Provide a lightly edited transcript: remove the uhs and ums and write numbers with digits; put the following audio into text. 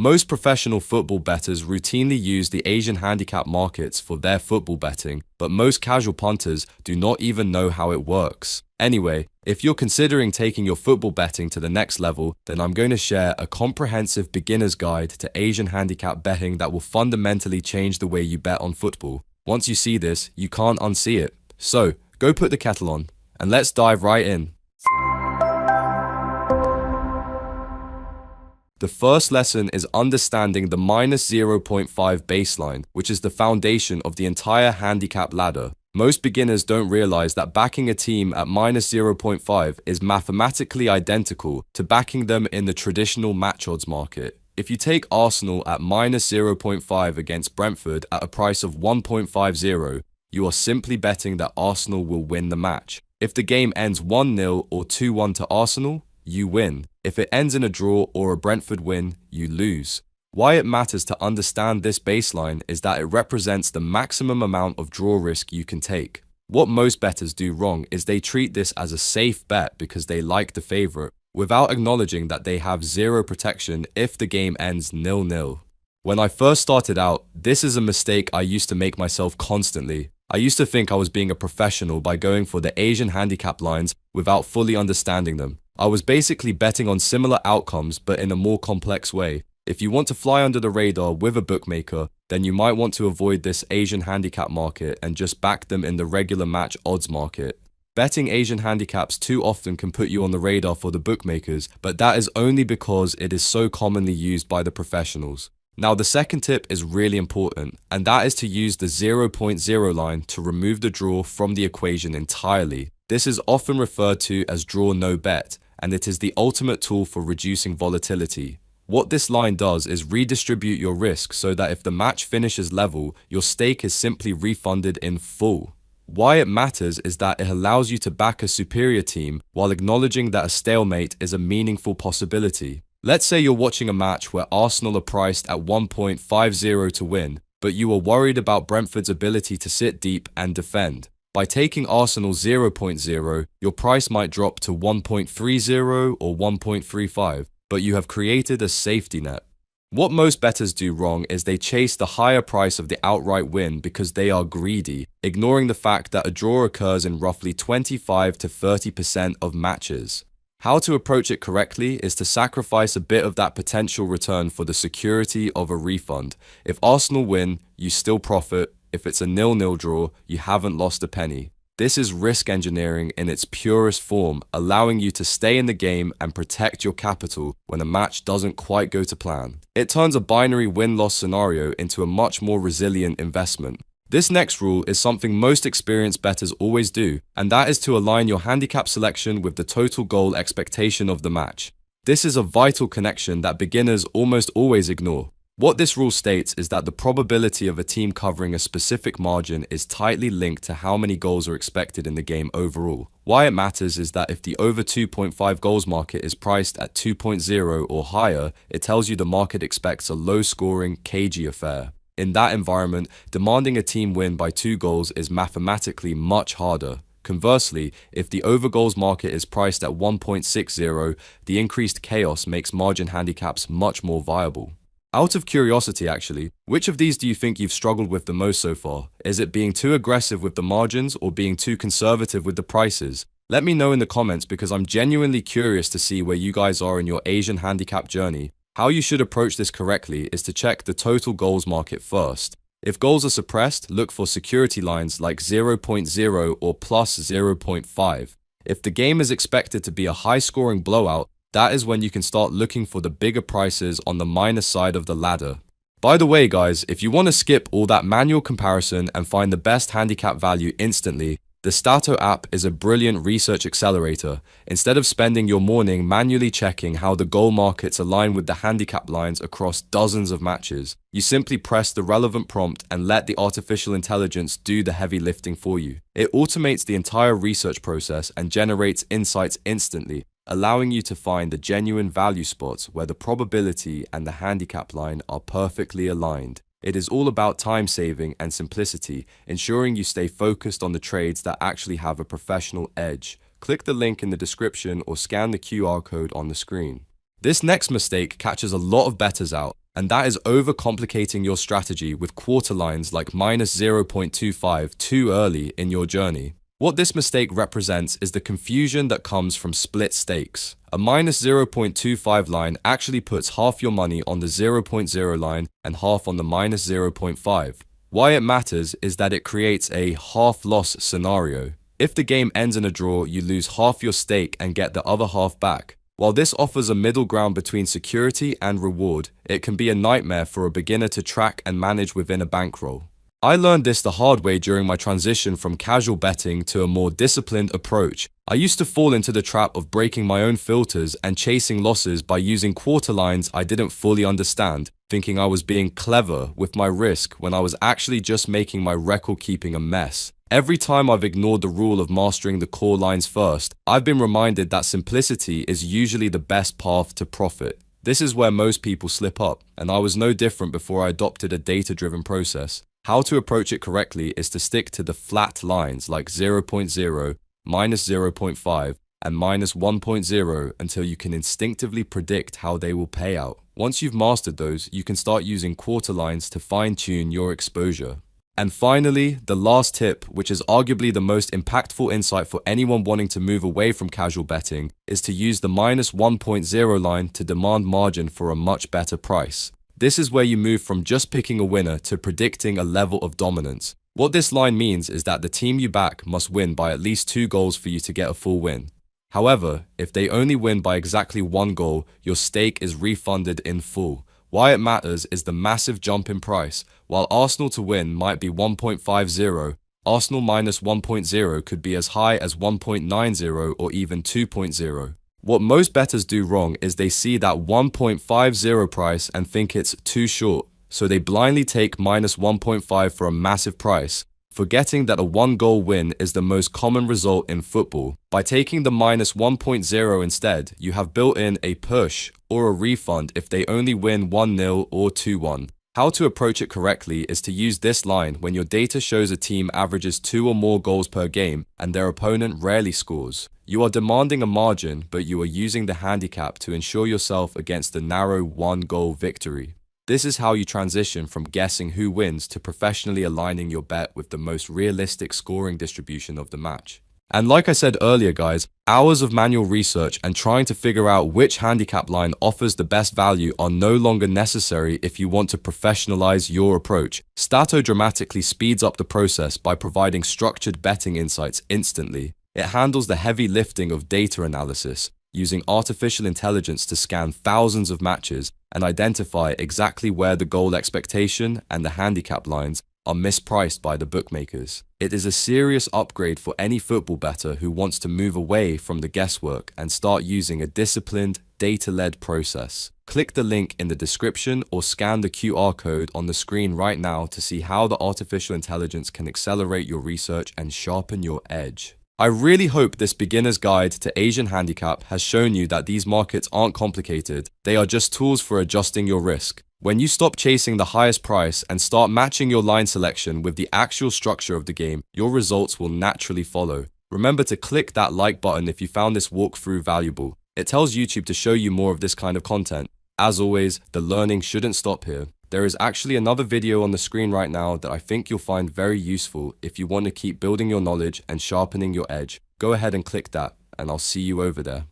Most professional football bettors routinely use the Asian handicap markets for their football betting, but most casual punters do not even know how it works. Anyway, if you're considering taking your football betting to the next level, then I'm going to share a comprehensive beginner's guide to Asian handicap betting that will fundamentally change the way you bet on football. Once you see this, you can't unsee it. So, go put the kettle on, and let's dive right in. The first lesson is understanding the minus 0.5 baseline, which is the foundation of the entire handicap ladder. Most beginners don't realize that backing a team at minus 0.5 is mathematically identical to backing them in the traditional match odds market. If you take Arsenal at minus 0.5 against Brentford at a price of 1.50, you are simply betting that Arsenal will win the match. If the game ends 1-0 or 2-1 to Arsenal, you win. If it ends in a draw or a Brentford win, you lose. Why it matters to understand this baseline is that it represents the maximum amount of draw risk you can take. What most bettors do wrong is they treat this as a safe bet because they like the favourite, without acknowledging that they have zero protection if the game ends 0-0. When I first started out, this is a mistake I used to make myself constantly. I used to think I was being a professional by going for the Asian handicap lines without fully understanding them. I was basically betting on similar outcomes but in a more complex way. If you want to fly under the radar with a bookmaker, then you might want to avoid this Asian handicap market and just back them in the regular match odds market. Betting Asian handicaps too often can put you on the radar for the bookmakers, but that is only because it is so commonly used by the professionals. Now the second tip is really important, and that is to use the 0.0 line to remove the draw from the equation entirely. This is often referred to as draw no bet, and it is the ultimate tool for reducing volatility. What this line does is redistribute your risk so that if the match finishes level, your stake is simply refunded in full. Why it matters is that it allows you to back a superior team while acknowledging that a stalemate is a meaningful possibility. Let's say you're watching a match where Arsenal are priced at 1.50 to win, but you are worried about Brentford's ability to sit deep and defend. By taking Arsenal 0.0, your price might drop to 1.30 or 1.35, but you have created a safety net. What most bettors do wrong is they chase the higher price of the outright win because they are greedy, ignoring the fact that a draw occurs in roughly 25 to 30% of matches. How to approach it correctly is to sacrifice a bit of that potential return for the security of a refund. If Arsenal win, you still profit. If it's a 0-0 draw, you haven't lost a penny. This is risk engineering in its purest form, allowing you to stay in the game and protect your capital when a match doesn't quite go to plan. It turns a binary win-loss scenario into a much more resilient investment. This next rule is something most experienced bettors always do, and that is to align your handicap selection with the total goal expectation of the match. This is a vital connection that beginners almost always ignore. What this rule states is that the probability of a team covering a specific margin is tightly linked to how many goals are expected in the game overall. Why it matters is that if the over 2.5 goals market is priced at 2.0 or higher, it tells you the market expects a low-scoring, cagey affair. In that environment, demanding a team win by 2 goals is mathematically much harder. Conversely, if the over goals market is priced at 1.60, the increased chaos makes margin handicaps much more viable. Out of curiosity actually, which of these do you think you've struggled with the most so far? Is it being too aggressive with the margins or being too conservative with the prices? Let me know in the comments because I'm genuinely curious to see where you guys are in your Asian handicap journey. How you should approach this correctly is to check the total goals market first. If goals are suppressed, look for security lines like 0.0 or plus 0.5. If the game is expected to be a high-scoring blowout, that is when you can start looking for the bigger prices on the minus side of the ladder. By the way guys, if you want to skip all that manual comparison and find the best handicap value instantly, the Statto app is a brilliant research accelerator. Instead of spending your morning manually checking how the goal markets align with the handicap lines across dozens of matches, you simply press the relevant prompt and let the artificial intelligence do the heavy lifting for you. It automates the entire research process and generates insights instantly, allowing you to find the genuine value spots where the probability and the handicap line are perfectly aligned. It is all about time saving and simplicity, ensuring you stay focused on the trades that actually have a professional edge. Click the link in the description or scan the QR code on the screen. This next mistake catches a lot of bettors out. And that is overcomplicating your strategy with quarter lines like minus 0.25 too early in your journey. What this mistake represents is the confusion that comes from split stakes. A minus 0.25 line actually puts half your money on the 0.0 line and half on the minus 0.5. Why it matters is that it creates a half-loss scenario. If the game ends in a draw, you lose half your stake and get the other half back. While this offers a middle ground between security and reward, it can be a nightmare for a beginner to track and manage within a bankroll. I learned this the hard way during my transition from casual betting to a more disciplined approach. I used to fall into the trap of breaking my own filters and chasing losses by using quarter lines I didn't fully understand, thinking I was being clever with my risk when I was actually just making my record keeping a mess. Every time I've ignored the rule of mastering the core lines first, I've been reminded that simplicity is usually the best path to profit. This is where most people slip up, and I was no different before I adopted a data-driven process. How to approach it correctly is to stick to the flat lines like 0.0, minus 0.5, and minus 1.0 until you can instinctively predict how they will pay out. Once you've mastered those, you can start using quarter lines to fine-tune your exposure. And finally, the last tip, which is arguably the most impactful insight for anyone wanting to move away from casual betting, is to use the minus 1.0 line to demand margin for a much better price. This is where you move from just picking a winner to predicting a level of dominance. What this line means is that the team you back must win by at least 2 goals for you to get a full win. However, if they only win by exactly 1 goal, your stake is refunded in full. Why it matters is the massive jump in price. While Arsenal to win might be 1.50, Arsenal minus 1.0 could be as high as 1.90 or even 2.0. What most bettors do wrong is they see that 1.50 price and think it's too short, so they blindly take minus 1.5 for a massive price, forgetting that a 1-goal win is the most common result in football. By taking the minus 1.0 instead, you have built in a push or a refund if they only win 1-0 or 2-1. How to approach it correctly is to use this line when your data shows a team averages 2 or more goals per game and their opponent rarely scores. You are demanding a margin, but you are using the handicap to ensure yourself against the narrow 1-goal victory. This is how you transition from guessing who wins to professionally aligning your bet with the most realistic scoring distribution of the match. And like I said earlier guys, hours of manual research and trying to figure out which handicap line offers the best value are no longer necessary if you want to professionalize your approach. Statto dramatically speeds up the process by providing structured betting insights instantly. It handles the heavy lifting of data analysis, using artificial intelligence to scan thousands of matches and identify exactly where the goal expectation and the handicap lines are mispriced by the bookmakers. It is a serious upgrade for any football bettor who wants to move away from the guesswork and start using a disciplined, data-led process. Click the link in the description or scan the QR code on the screen right now to see how the artificial intelligence can accelerate your research and sharpen your edge. I really hope this beginner's guide to Asian Handicap has shown you that these markets aren't complicated, they are just tools for adjusting your risk. When you stop chasing the highest price and start matching your line selection with the actual structure of the game, your results will naturally follow. Remember to click that like button if you found this walkthrough valuable. It tells YouTube to show you more of this kind of content. As always, the learning shouldn't stop here. There is actually another video on the screen right now that I think you'll find very useful if you want to keep building your knowledge and sharpening your edge. Go ahead and click that, and I'll see you over there.